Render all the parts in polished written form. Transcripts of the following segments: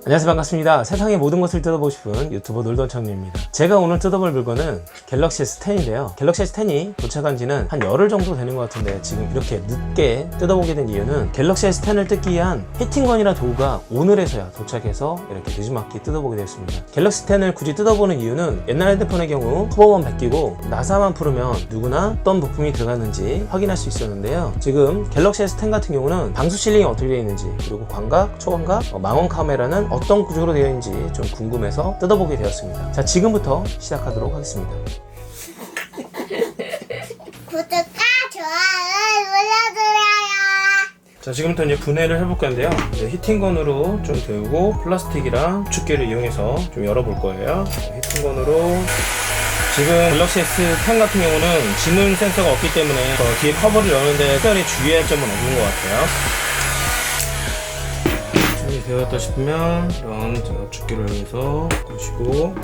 안녕하세요, 반갑습니다. 세상의 모든 것을 뜯어보고 싶은 유튜버 놀던청님입니다. 제가 오늘 뜯어볼 물건은 갤럭시 S10인데요. 갤럭시 S10이 도착한 지는 한 열흘 정도 되는 것 같은데 지금 이렇게 늦게 뜯어보게 된 이유는 갤럭시 S10을 뜯기 위한 히팅건이나 도구가 오늘에서야 도착해서 이렇게 늦지막히 뜯어보게 되었습니다. 갤럭시 S10을 굳이 뜯어보는 이유는 옛날 핸드폰의 경우 커버만 벗기고 나사만 풀으면 누구나 어떤 부품이 들어갔는지 확인할 수 있었는데요. 지금 갤럭시 S10 같은 경우는 방수 실링이 어떻게 되어 있는지, 그리고 광각, 초광각, 망원 카메라는 어떤 구조로 되어 있는지 좀 궁금해서 뜯어보게 되었습니다. 자, 지금부터 시작하도록 하겠습니다. 구독과 좋아요 눌러주세요. 자, 지금부터 이제 분해를 해볼 건데요. 히팅건으로 좀 데우고 플라스틱이랑 축기를 이용해서 좀 열어볼 거예요. 히팅건으로 지금 갤럭시 S10 같은 경우는 지문 센서가 없기 때문에 뒤에 커버를 여는데 특별히 주의할 점은 없는 것 같아요. 되었다 싶으면 이런 제가 축기를 이용해서 끄시고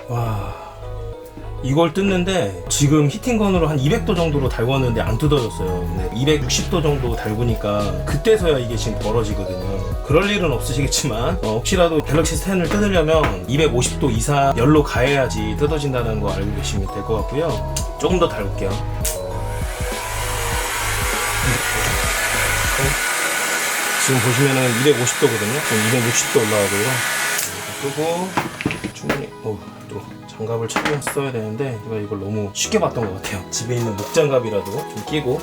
와, 이걸 뜯는데 지금 히팅건으로 한 200도 정도로 달궜는데 안 뜯어졌어요. 근데 260도 정도 달구니까 그때서야 이게 지금 벌어지거든요. 그럴 일은 없으시겠지만 혹시라도 갤럭시 S10을 뜯으려면 250도 이상 열로 가해야지 뜯어진다는 거 알고 계시면 될 것 같고요. 조금 더 달굴게요. 지금 보시면은 250도거든요. 그럼 260도 올라가고요. 끄고 충분히 또 장갑을 착용했어야 되는데 제가 이걸 너무 쉽게 봤던 것 같아요. 집에 있는 목장갑이라도 좀 끼고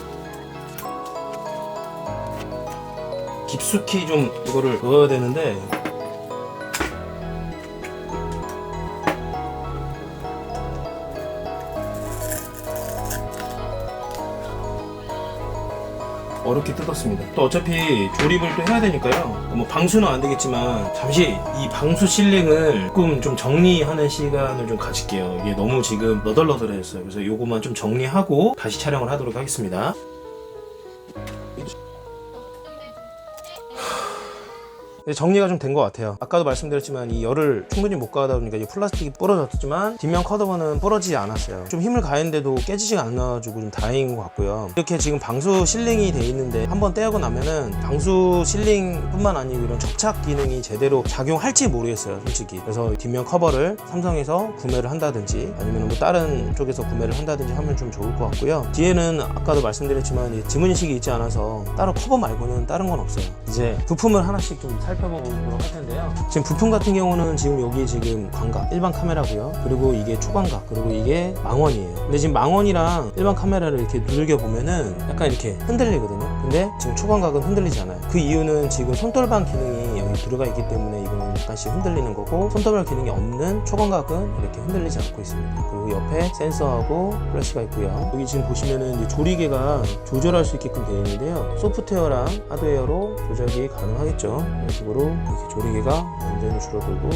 깊숙이 좀 이거를 넣어야 되는데 어렵게 뜯었습니다. 또 어차피 조립을 또 해야 되니까요. 뭐 방수는 안 되겠지만 잠시 이 방수 실링을 조금 좀 정리하는 시간을 좀 가질게요. 이게 너무 지금 너덜너덜해졌어요. 그래서 요거만 좀 정리하고 다시 촬영을 하도록 하겠습니다. 정리가 좀 된 것 같아요. 아까도 말씀드렸지만 이 열을 충분히 못 가하다 보니까 이 플라스틱이 부러졌지만 뒷면 커버는 부러지지 않았어요. 좀 힘을 가했는데도 깨지지가 않아가지고 좀 다행인 것 같고요. 이렇게 지금 방수 실링이 돼 있는데 한번 떼고 나면은 방수 실링 뿐만 아니고 이런 접착 기능이 제대로 작용할지 모르겠어요, 솔직히. 그래서 뒷면 커버를 삼성에서 구매를 한다든지 아니면 뭐 다른 쪽에서 구매를 한다든지 하면 좀 좋을 것 같고요. 뒤에는 아까도 말씀드렸지만 지문 인식이 있지 않아서 따로 커버 말고는 다른 건 없어요. 이제 부품을 하나씩 좀 살펴보도록 할 텐데요. 지금 부품 같은 경우는 지금 여기 지금 광각 일반 카메라고요. 그리고 이게 초광각, 그리고 이게 망원이에요. 근데 지금 망원이랑 일반 카메라를 이렇게 두들겨 보면은 약간 이렇게 흔들리거든요. 근데 지금 초광각은 흔들리지 않아요. 그 이유는 지금 손떨방 기능이 여기 들어가 있기 때문에 이거는 약간씩 흔들리는 거고, 손떨방 기능이 없는 초광각은 이렇게 흔들리지 않고 있습니다. 그리고 옆에 센서하고 플래시가 있고요. 여기 지금 보시면은 이제 조리개가 조절할 수 있게끔 되어 있는데요. 소프트웨어랑 하드웨어로 조작이 가능하겠죠. 이런 식으로 이렇게 조리개가 완전히 줄어들고,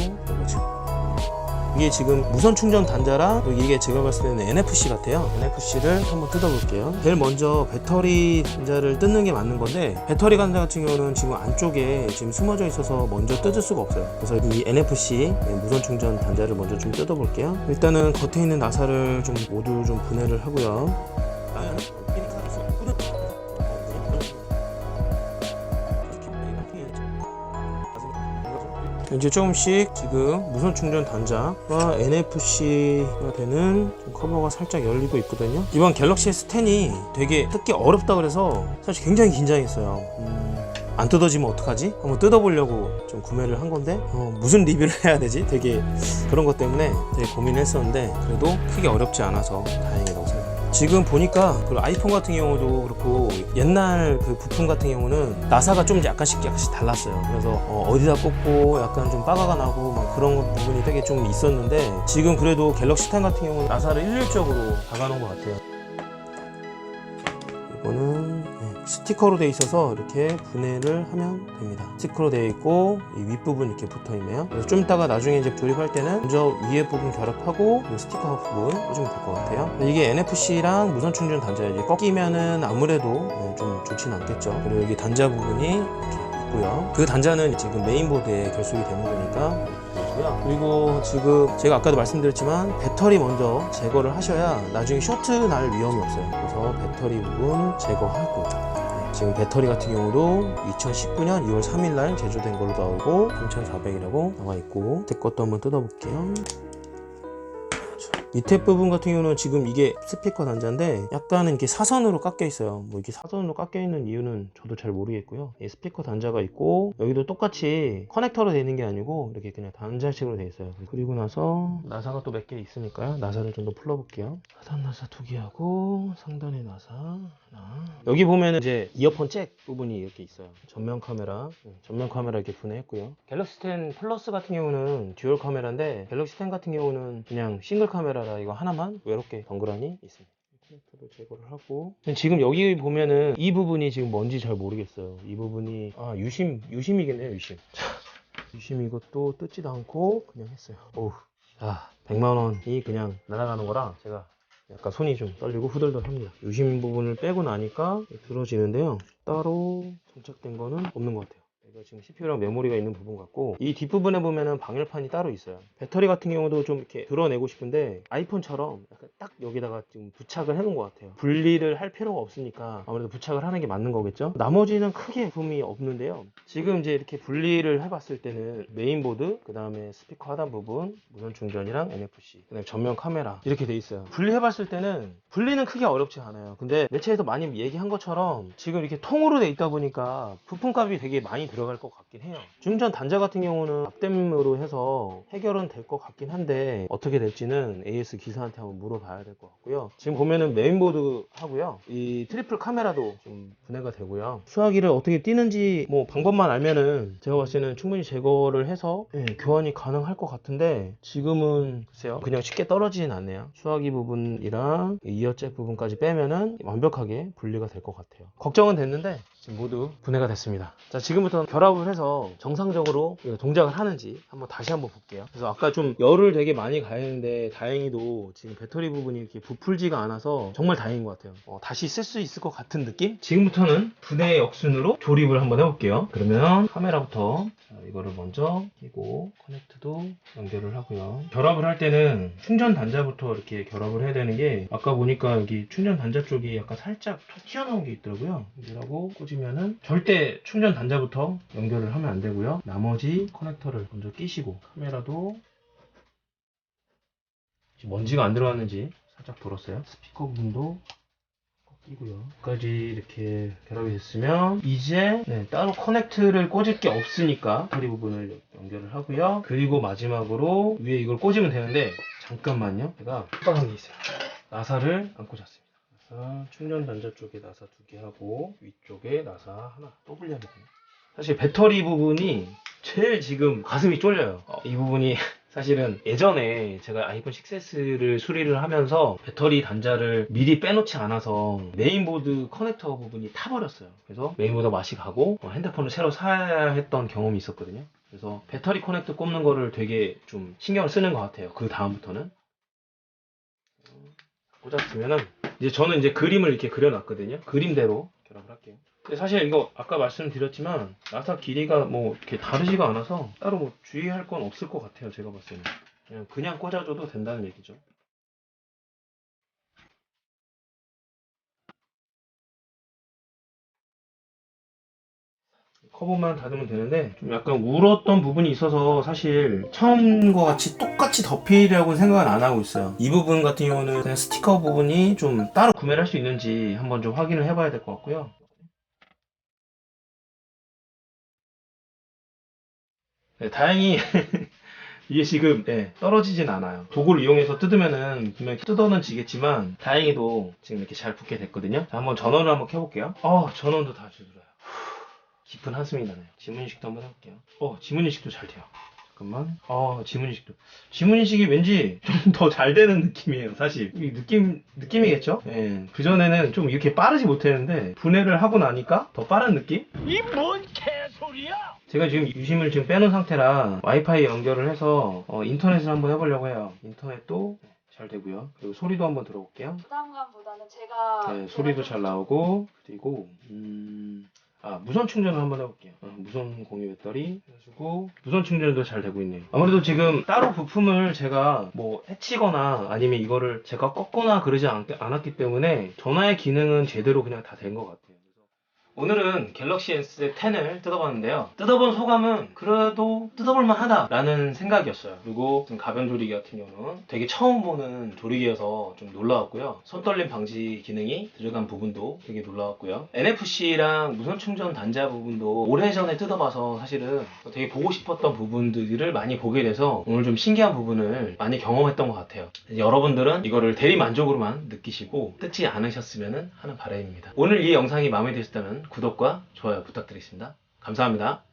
이게 지금 무선 충전 단자랑 또 이게 제가 봤을 때는 NFC 같아요. NFC를 한번 뜯어볼게요. 제일 먼저 배터리 단자를 뜯는 게 맞는 건데, 배터리 단자 같은 경우는 지금 안쪽에 지금 숨어져 있어서 먼저 뜯을 수가 없어요. 그래서 이 NFC 무선 충전 단자를 먼저 좀 뜯어볼게요. 일단은 겉에 있는 나사를 좀 모두 좀 분해를 하고요. 이제 조금씩 지금 무선 충전 단자와 NFC가 되는 커버가 살짝 열리고 있거든요. 이번 갤럭시 S10이 되게 뜯기 어렵다 그래서 사실 굉장히 긴장했어요. 안 뜯어지면 어떡하지? 한번 뜯어보려고 좀 구매를 한 건데 무슨 리뷰를 해야 되지? 되게 그런 것 때문에 되게 고민을 했었는데 그래도 크게 어렵지 않아서 다행이라고 생각합니다. 지금 보니까 그 아이폰 같은 경우도 그렇고 옛날 그 부품 같은 경우는 나사가 좀 약간씩 달랐어요. 그래서 어디다 꽂고 약간 좀 빠가가 나고 막 그런 부분이 되게 좀 있었는데, 지금 그래도 갤럭시 10 같은 경우는 나사를 일률적으로 박아놓은 것 같아요. 이거는 스티커로 돼 있어서 이렇게 분해를 하면 됩니다. 스티커로 되어 있고 이 윗부분 이렇게 붙어 있네요. 그래서 좀 이따가 나중에 이제 조립할 때는 먼저 위에 부분 결합하고 이 스티커 부분 꽂으면 될 것 같아요. 이게 NFC랑 무선 충전 단자에 이제 꺾이면은 아무래도 좀 좋지는 않겠죠. 그리고 여기 단자 부분이 이렇게 있고요. 그 단자는 지금 메인보드에 결속이 되는 거니까. 그리고 지금 제가 아까도 말씀드렸지만 배터리 먼저 제거를 하셔야 나중에 쇼트 날 위험이 없어요. 그래서 배터리 부분 제거하고, 지금 배터리 같은 경우도 2019년 2월 3일날 제조된 걸로 나오고 3400이라고 나와 있고, 밑에 것도 한번 뜯어볼게요. 밑에 부분 같은 경우는 지금 이게 스피커 단자인데 약간은 이렇게 사선으로 깎여 있어요. 뭐 이렇게 사선으로 깎여 있는 이유는 저도 잘 모르겠고요. 이 스피커 단자가 있고, 여기도 똑같이 커넥터로 되어 있는 게 아니고 이렇게 그냥 단자식으로 되어 있어요. 그리고 나서 나사가 또 몇 개 있으니까요. 나사를 좀 더 풀러 볼게요. 하단 나사 2개 하고 상단에 나사 하나. 여기 보면은 이제 이어폰 잭 부분이 이렇게 있어요. 전면 카메라 이렇게 분해했고요. 갤럭시 10 플러스 같은 경우는 듀얼 카메라인데, 갤럭시 10 같은 경우는 그냥 싱글 카메라 이거 하나만 외롭게 덩그러니 있습니다. 커넥터도 제거를 하고, 지금 여기 보면은 이 부분이 지금 뭔지 잘 모르겠어요. 이 부분이 유심이겠네요. 유심 이것도 뜯지도 않고 그냥 했어요. 오우, 자, 100만원이 그냥 날아가는 거라 제가 약간 손이 좀 떨리고 후덜덜합니다. 유심 부분을 빼고 나니까 들어지는데요, 따로 장착된 거는 없는 것 같아요. 이거 지금 CPU랑 메모리가 있는 부분 같고, 이 뒷부분에 보면은 방열판이 따로 있어요. 배터리 같은 경우도 좀 이렇게 드러내고 싶은데 아이폰처럼 약간 딱 여기다가 지금 부착을 해놓은 것 같아요. 분리를 할 필요가 없으니까 아무래도 부착을 하는 게 맞는 거겠죠. 나머지는 크게 부품이 없는데요, 지금 이제 이렇게 분리를 해봤을 때는 메인보드, 그 다음에 스피커 하단 부분, 무선 충전이랑 NFC, 그 다음에 전면 카메라 이렇게 돼 있어요. 분리해봤을 때는 분리는 크게 어렵지 않아요. 근데 매체에서 많이 얘기한 것처럼 지금 이렇게 통으로 돼 있다 보니까 부품값이 되게 많이 들어갈 것 같긴 해요. 충전 단자 같은 경우는 앞댐으로 해서 해결은 될 것 같긴 한데 어떻게 될지는 AS 기사한테 한번 물어봐야 될 것 같고요. 지금 보면은 메인보드 하고요, 이 트리플 카메라도 좀 분해가 되고요. 수화기를 어떻게 띄는지 뭐 방법만 알면은 제가 봤을 때는 충분히 제거를 해서 교환이 가능할 것 같은데, 지금은 글쎄요, 그냥 쉽게 떨어지진 않네요. 수화기 부분이랑 이어잭 부분까지 빼면은 완벽하게 분리가 될 것 같아요. 걱정은 됐는데 지금 모두 분해가 됐습니다. 자, 지금부터 결합을 해서 정상적으로 동작을 하는지 다시 한번 볼게요. 그래서 아까 좀 열을 되게 많이 가했는데 다행히도 지금 배터리 부분이 이렇게 부풀지가 않아서 정말 다행인 것 같아요. 다시 쓸 수 있을 것 같은 느낌? 지금부터는 분해 역순으로 조립을 한번 해볼게요. 그러면 카메라부터 이거를 먼저 끼고 커넥트도 연결을 하고요. 결합을 할 때는 충전 단자부터 이렇게 결합을 해야 되는 게, 아까 보니까 여기 충전 단자 쪽이 약간 살짝 툭 튀어나온 게 있더라고요. 이라고 꽂으면은 절대 충전 단자부터 연결을 하면 안 되고요. 나머지 커넥터를 먼저 끼시고, 카메라도 먼지가 안 들어갔는지 살짝 돌았어요. 스피커 부분도 끼고요. 여기까지 이렇게 결합이 됐으면 이제 따로 커넥트를 꽂을 게 없으니까 배터리 부분을 연결을 하고요. 그리고 마지막으로 위에 이걸 꽂으면 되는데, 잠깐만요, 제가 깜빡한 게 있어요. 나사를 안 꽂았습니다. 나사, 충전 단자 쪽에 나사 2개 하고 위쪽에 나사 하나 또 분리하거든요. 사실 배터리 부분이 제일 지금 가슴이 쫄려요. 이 부분이 사실은 예전에 제가 아이폰 6S를 수리를 하면서 배터리 단자를 미리 빼놓지 않아서 메인보드 커넥터 부분이 타버렸어요. 그래서 메인보드 맛이 가고 핸드폰을 새로 사야 했던 경험이 있었거든요. 그래서 배터리 커넥터 꼽는 거를 되게 좀 신경을 쓰는 것 같아요. 그 다음부터는 꽂았으면은 이제 저는 이제 그림을 이렇게 그려놨거든요. 그림대로 결합을 할게요. 근데 사실 이거 아까 말씀드렸지만 나사 길이가 뭐 이렇게 다르지가 않아서 따로 뭐 주의할 건 없을 것 같아요. 제가 봤을 때는 그냥 꽂아줘도 된다는 얘기죠. 커버만 닫으면 되는데, 좀 약간 울었던 부분이 있어서 사실 처음과 같이 똑같이 덮이려고 생각은 안 하고 있어요. 이 부분 같은 경우는 그냥 스티커 부분이 좀 따로 구매를 할 수 있는지 한번 좀 확인을 해봐야 될 것 같고요. 네, 다행히 이게 지금 떨어지진 않아요. 도구를 이용해서 뜯으면은 분명히 뜯어는 지겠지만 다행히도 지금 이렇게 잘 붙게 됐거든요. 자, 한번 전원을 한번 켜볼게요. 전원도 다 들어요. 깊은 한숨이 나네요. 지문인식도 한번 해볼게요. 지문인식도 잘 돼요. 잠깐만. 지문인식이 왠지 좀 더 잘 되는 느낌이에요, 사실. 이 느낌이겠죠? 예. 그전에는 좀 이렇게 빠르지 못했는데, 분해를 하고 나니까 더 빠른 느낌? 이 뭔 개소리야! 제가 지금 유심을 지금 빼놓은 상태라 와이파이 연결을 해서 인터넷을 한번 해보려고 해요. 인터넷도 잘 되고요. 그리고 소리도 한번 들어볼게요. 부담감보다는 제가 네, 소리도 잘 나오고, 그리고 무선 충전을 한번 해볼게요. 무선 공유 배터리 해주고 무선 충전도 잘 되고 있네요. 아무래도 지금 따로 부품을 제가 뭐 해치거나 아니면 이거를 제가 꺾거나 그러지 않았기 때문에 전화의 기능은 제대로 그냥 다 된 것 같아요. 오늘은 갤럭시 S10을 뜯어봤는데요. 뜯어본 소감은 그래도 뜯어볼만 하다라는 생각이었어요. 그리고 지금 가변 조리기 같은 경우는 되게 처음 보는 조리기여서 좀 놀라웠고요. 손떨림 방지 기능이 들어간 부분도 되게 놀라웠고요. NFC랑 무선 충전 단자 부분도 오래전에 뜯어봐서 사실은 되게 보고 싶었던 부분들을 많이 보게 돼서 오늘 좀 신기한 부분을 많이 경험했던 것 같아요. 여러분들은 이거를 대리 만족으로만 느끼시고 뜯지 않으셨으면 하는 바람입니다. 오늘 이 영상이 마음에 드셨다면 구독과 좋아요 부탁드리겠습니다. 감사합니다.